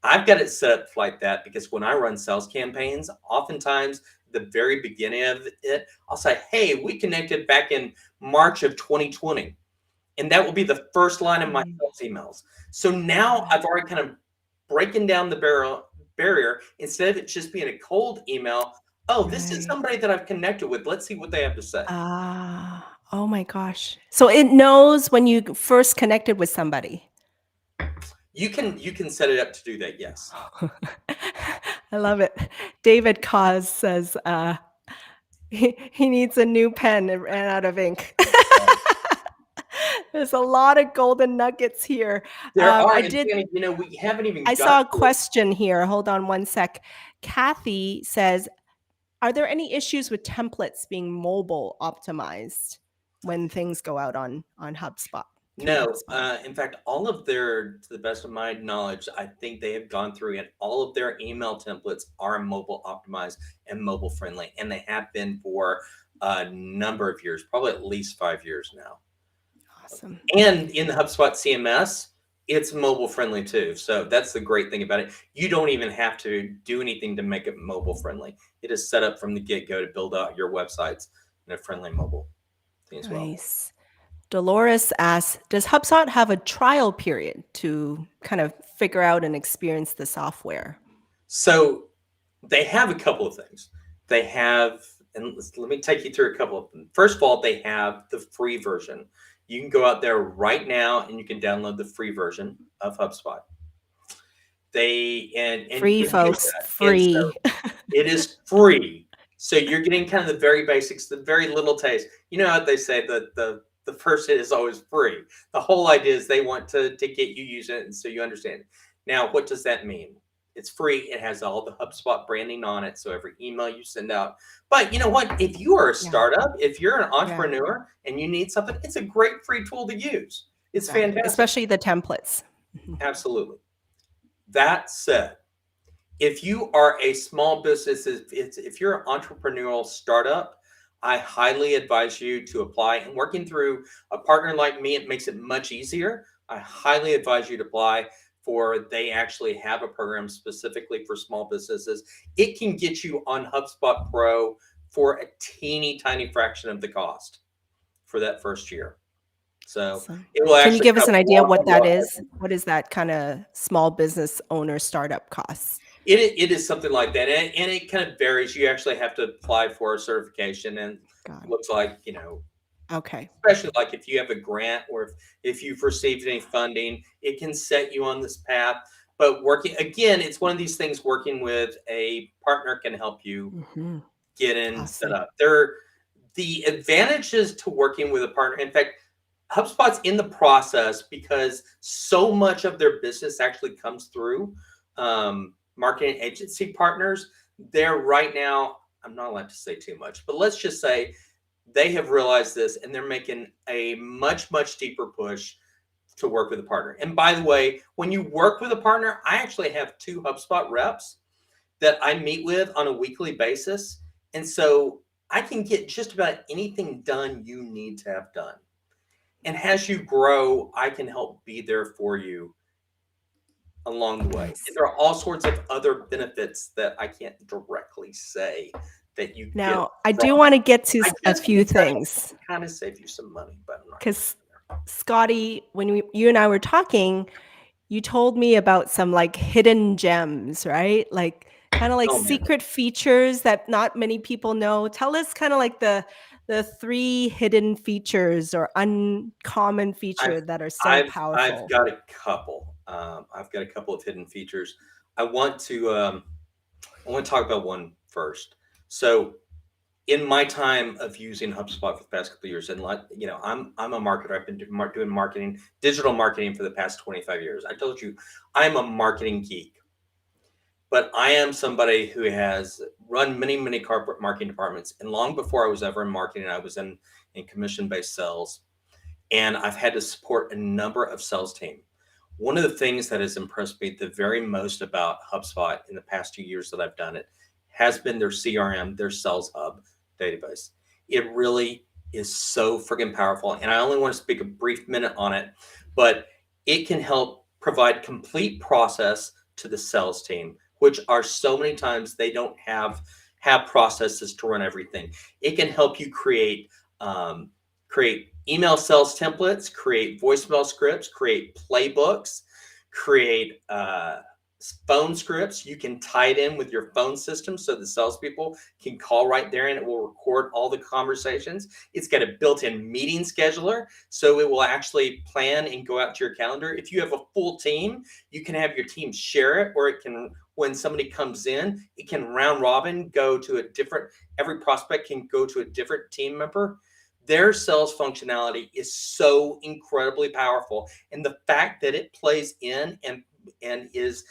I've got it set up like that because when I run sales campaigns, oftentimes the very beginning of it, I'll say, hey, we connected back in March of 2020. And that will be the first line of my mm, sales emails. So now I've already kind of breaking down the barrier. Instead of it just being a cold email, oh, this is right. somebody that I've connected with. Let's see what they have to say. Ah, oh my gosh. So it knows when you first connected with somebody. You can set it up to do that. Yes. I love it. David Cause says he needs a new pen. It ran out of ink. There's a lot of golden nuggets here. There are, I and did. Danny, we haven't even I got saw a to it. question here. Hold on one sec. Kathy says, "Are there any issues with templates being mobile optimized when things go out on HubSpot?" through No, HubSpot? in fact, all of their, to the best of my knowledge, I think they have gone through and all of their email templates are mobile optimized and mobile friendly, and they have been for a number of years, probably at least 5 years now. Awesome. And in the HubSpot CMS, it's mobile friendly too. So that's the great thing about it. You don't even have to do anything to make it mobile friendly. It is set up from the get-go to build out your websites in a friendly mobile thing as well. Nice. Dolores asks, "Does HubSpot have a trial period to kind of figure out and experience the software?" So they have a couple of things. They have, and let me take you through a couple of them. First of all, they have the free version. You can go out there right now and you can download the free version of HubSpot. And Free, you use folks, that. And so free. it is free. So you're getting kind of the very basics, the very little taste. You know how they say that the first hit is always free. The whole idea is they want to get you using it, and so you understand. Now, what does that mean? It's free. It has all the HubSpot branding on it, so every email you send out. But you know what? If you are a startup, if you're an entrepreneur and you need something, it's a great free tool to use. It's fantastic. Especially the templates. Absolutely. That said, if you are a small business, if you're an entrepreneurial startup, I highly advise you to apply. And working through a partner like me, it makes it much easier. I highly advise you to apply for, they actually have a program specifically for small businesses. It can get you on HubSpot Pro for a teeny tiny fraction of the cost for that first year. So Awesome. it will actually. Can you give us an idea what that is? is? What is that kind of small business owner startup costs? It is something like that, and it kind of varies. You actually have to apply for a certification, and looks like, okay, especially like if you have a grant or if you've received any funding, it can set you on this path. But working, again, it's one of these things. Working with a partner can help you get in, set up. The advantages to working with a partner. In fact, HubSpot's in the process, because so much of their business actually comes through marketing agency partners. They're right now, I'm not allowed to say too much, but let's just say they have realized this and they're making a much, much deeper push to work with a partner. And by the way, when you work with a partner, I actually have 2 HubSpot reps that I meet with on a weekly basis. And so I can get just about anything done you need to have done. And as you grow, I can help be there for you along the way. And there are all sorts of other benefits that I can't directly say that you now get. I do want to get to a few things. Kind of save you some money, but because Scotty, when you and I were talking, you told me about some like hidden gems, right? Like kind of like secret features that not many people know. Tell us kind of like the 3 hidden features or uncommon features that are so powerful. I've got a couple. I've got a couple of hidden features. I want to talk about one first. So in my time of using HubSpot for the past couple of years, and I'm a marketer. I've been doing marketing, digital marketing for the past 25 years. I told you I'm a marketing geek, but I am somebody who has run many, many corporate marketing departments. And long before I was ever in marketing, I was in commission-based sales. And I've had to support a number of sales teams. One of the things that has impressed me the very most about HubSpot in the past 2 years that I've done it has been their CRM, their Sales Hub database. It really is so freaking powerful. And I only want to speak a brief minute on it, but it can help provide complete process to the sales team, which are so many times they don't have processes to run everything. It can help you create email sales templates, create voicemail scripts, create playbooks, create phone scripts. You can tie it in with your phone system so the salespeople can call right there and it will record all the conversations. It's got a built-in meeting scheduler, so it will actually plan and go out to your calendar. If you have a full team, you can have your team share it, or it can, when somebody comes in, it can round robin go to a different, every prospect can go to a different team member. Their sales functionality is so incredibly powerful. And the fact that it plays in and is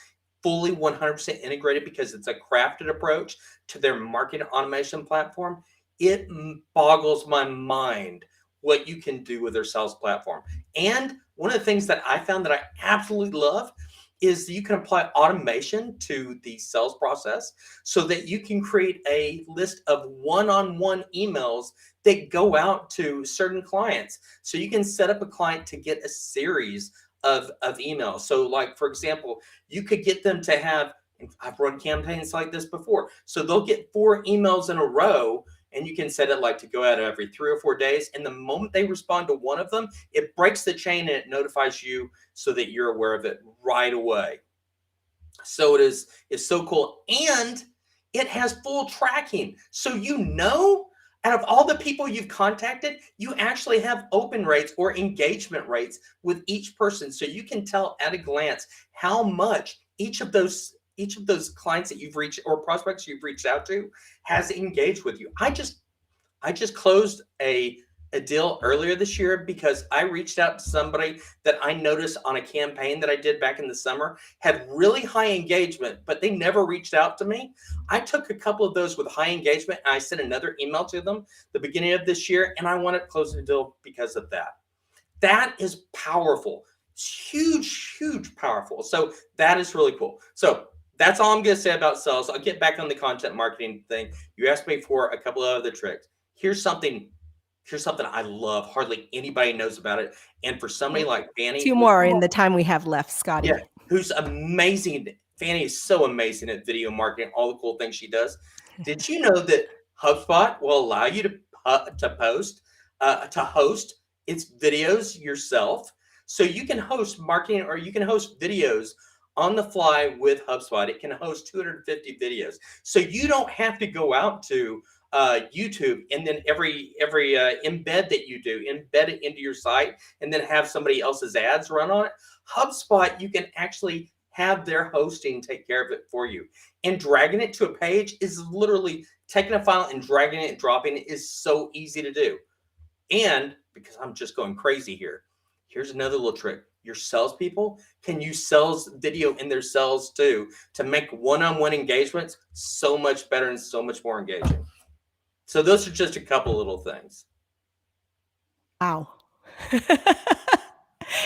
fully 100% integrated because it's a crafted approach to their marketing automation platform, it boggles my mind what you can do with their sales platform. And one of the things that I found that I absolutely love is that you can apply automation to the sales process so that you can create a list of one-on-one emails that go out to certain clients. So you can set up a client to get a series of emails. So like, for example, you could get them to have, I've run campaigns like this before. So they'll get 4 emails in a row, and you can set it like to go out every 3 or 4 days. And the moment they respond to one of them, it breaks the chain and it notifies you so that you're aware of it right away. So it's so cool. And it has full tracking. So out of all the people you've contacted, you actually have open rates or engagement rates with each person. So you can tell at a glance how much each of those clients that you've reached or prospects you've reached out to has engaged with you. I just closed a deal earlier this year because I reached out to somebody that I noticed on a campaign that I did back in the summer had really high engagement, but they never reached out to me. I took a couple of those with high engagement and I sent another email to them the beginning of this year, and I wanted to close the deal because of that. That is powerful. It's huge powerful. So that is really cool. So that's all I'm going to say about sales. I'll get back on the content marketing thing. You asked me for a couple of other tricks. Here's something I love. Hardly anybody knows about it. And for somebody like Fanny, 2 more in the time we have left, Scotty. yeah, who's amazing. Fanny is so amazing at video marketing, all the cool things she does. Did you know that HubSpot will allow you to host its videos yourself? So you can host marketing, or you can host videos on the fly with HubSpot. It can host 250 videos. So you don't have to go out to YouTube and then every embed that you do, embed it into your site and then have somebody else's ads run on it. HubSpot, you can actually have their hosting take care of it for you. And dragging it to a page is literally taking a file and dragging it and dropping it is so easy to do. And because I'm just going crazy here, here's another little trick. Your salespeople can use sales video in their sales too to make one-on-one engagements so much better and so much more engaging. So those are just a couple little things. Wow.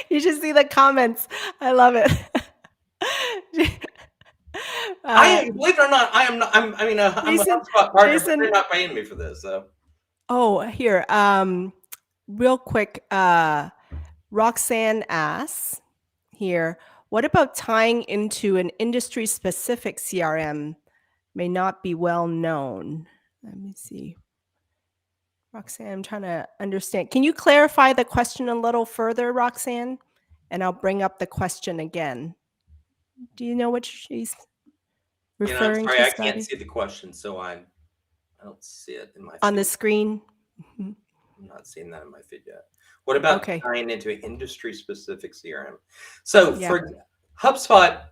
You should see the comments. I love it. Believe it or not, I'm a HubSpot partner, but they're not paying me for this. So. Oh, here. Real quick, Roxanne asks here, what about tying into an industry-specific CRM may not be well known? Let me see. Roxanne, I'm trying to understand. Can you clarify the question a little further, Roxanne? And I'll bring up the question again. Do you know what she's referring I'm sorry, to, I Scotty? can't see the question, so I don't see it in my feed. On the screen? Mm-hmm. I'm not seeing that in my feed yet. What about tying into an industry-specific CRM? So for HubSpot,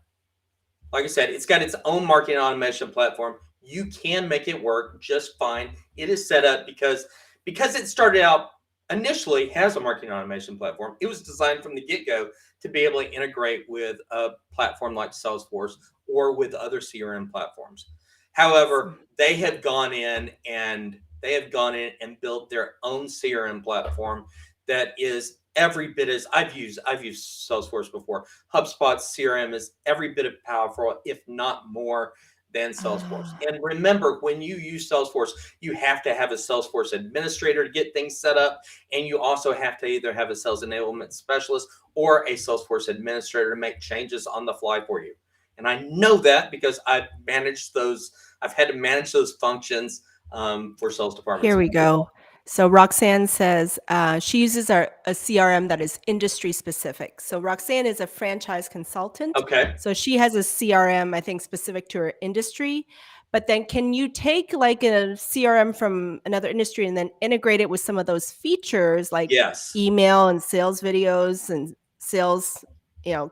like I said, it's got its own marketing automation platform. You can make it work just fine. It is set up because it started out initially as a marketing automation platform. It was designed from the get-go to be able to integrate with a platform like Salesforce or with other CRM platforms. However, they have gone in and built their own CRM platform that is every bit as I've used Salesforce before. HubSpot's CRM is every bit as powerful, if not more, than Salesforce. And remember, when you use Salesforce, you have to have a Salesforce administrator to get things set up. And you also have to either have a sales enablement specialist or a Salesforce administrator to make changes on the fly for you. And I know that because I've had to manage those functions for sales departments. Here we go. So Roxanne says she uses a CRM that is industry specific. So Roxanne is a franchise consultant. Okay. So she has a CRM, I think, specific to her industry. But then can you take like a CRM from another industry and then integrate it with some of those features like Yes. email and sales videos and sales,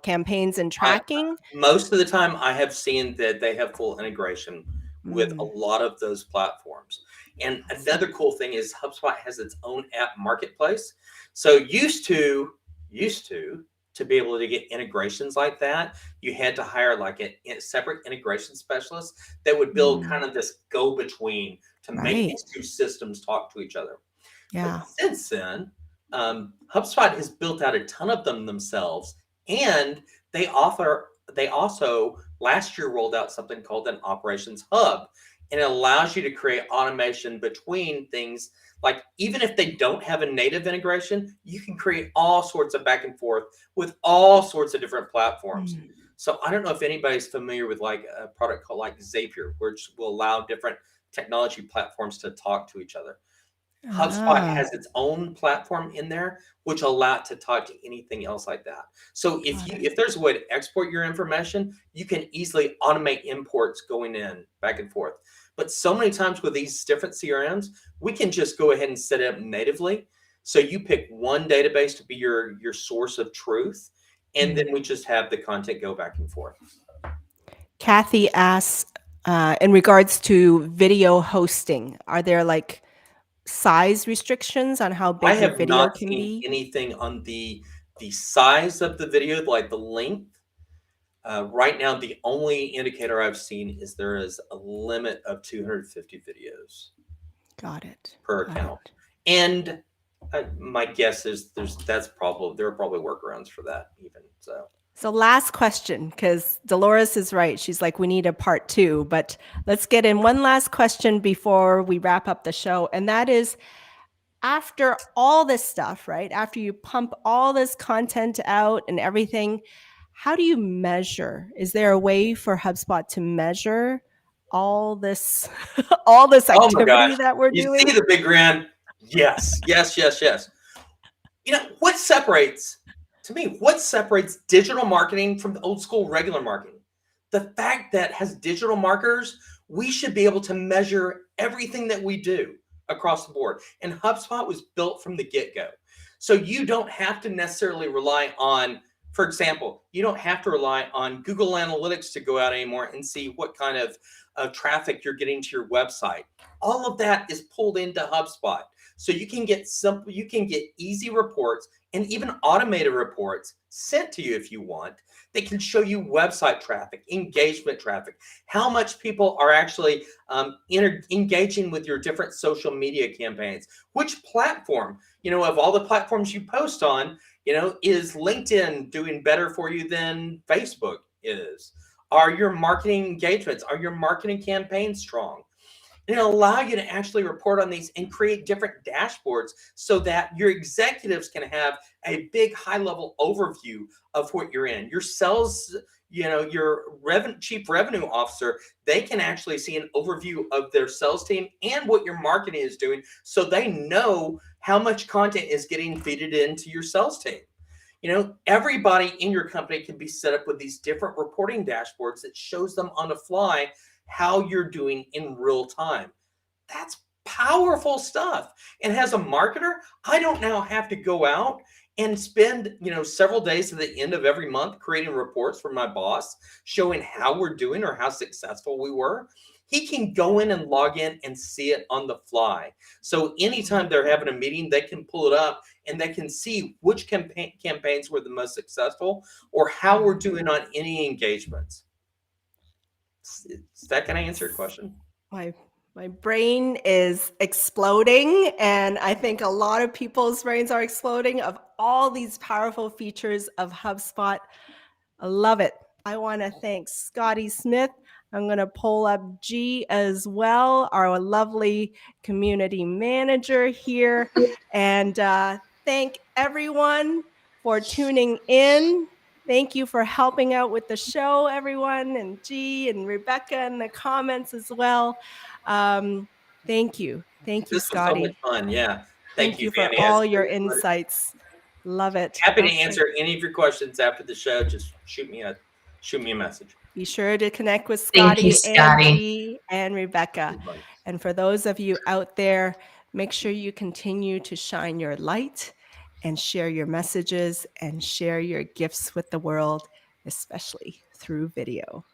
campaigns and I tracking? Most of the time, I have seen that they have full integration with a Mm, lot of those platforms. And awesome. another cool thing is HubSpot has its own app marketplace. So used to be able to get integrations like that, you had to hire like a separate integration specialist that would build Mm, kind of this go between to make right. these two systems talk to each other. But Yeah. since then, HubSpot has built out a ton of them themselves, and they also last year rolled out something called an operations hub, and it allows you to create automation between things. Like even if they don't have a native integration, you can create all sorts of back and forth with all sorts of different platforms. Mm. So I don't know if anybody's familiar with like a product called like Zapier, which will allow different technology platforms to talk to each other. HubSpot Ah, has its own platform in there, which allow it to talk to anything else like that. So got it. if there's a way to export your information, you can easily automate imports going in back and forth. But so many times with these different CRMs, we can just go ahead and set it up natively. So you pick one database to be your source of truth, and then Mm. we just have the content go back and forth. Kathy asks, in regards to video hosting, are there like size restrictions on how I big your have video not can seen be? anything on the size of the video, like the length. Right now, the only indicator I've seen is there is a limit of 250 videos Got it. per Got account, it. and my guess is there are probably workarounds for that even. So So, last question, because Dolores is right. She's like, we need a part two, but let's get in one last question before we wrap up the show. And that is, after all this stuff, right? After you pump all this content out and everything, how do you measure? Is there a way for HubSpot to measure all this all this oh my gosh, activity that we're you see doing? the big grin? Yes, yes, yes, yes. You know what separates to me? What separates digital marketing from the old school regular marketing? The fact that as digital marketers, we should be able to measure everything that we do across the board. And HubSpot was built from the get go. So you don't have to necessarily rely on, for example, you don't have to rely on Google Analytics to go out anymore and see what kind of traffic you're getting to your website. All of that is pulled into HubSpot. So you can get easy reports and even automated reports sent to you if you want. They can show you website traffic, engagement traffic, how much people are actually engaging with your different social media campaigns, which platform, of all the platforms you post on, is LinkedIn doing better for you than Facebook is? Are your marketing engagements, are your marketing campaigns strong? And it'll allow you to actually report on these and create different dashboards so that your executives can have a big high level overview of what you're in. Your sales, your chief revenue officer, they can actually see an overview of their sales team and what your marketing is doing so they know how much content is getting feeded into your sales team. Everybody in your company can be set up with these different reporting dashboards that shows them on the fly how you're doing in real time. That's powerful stuff. And as a marketer, I don't now have to go out and spend, several days at the end of every month creating reports for my boss showing how we're doing or how successful we were. He can go in and log in and see it on the fly. So anytime they're having a meeting, they can pull it up and they can see which campaigns were the most successful or how we're doing on any engagements. Is that going to answer your question? My my brain is exploding, and I think a lot of people's brains are exploding of all these powerful features of HubSpot. I love it. I want to thank Scotty Smith. I'm going to pull up G as well, our lovely community manager here. And thank everyone for tuning in. Thank you for helping out with the show, everyone, and G and Rebecca in the comments as well. Um, Thank you. Thank you, This was so much Scotty. fun. Yeah. Thank Thank you, you for Fanny. all your insights. Love it. Happy to Okay. answer any of your questions after the show. Just shoot me a message. Be sure to connect with Thank you, Scotty, Scotty. Angie, and Rebecca. Everybody. And for those of you out there, make sure you continue to shine your light and share your messages and share your gifts with the world, especially through video.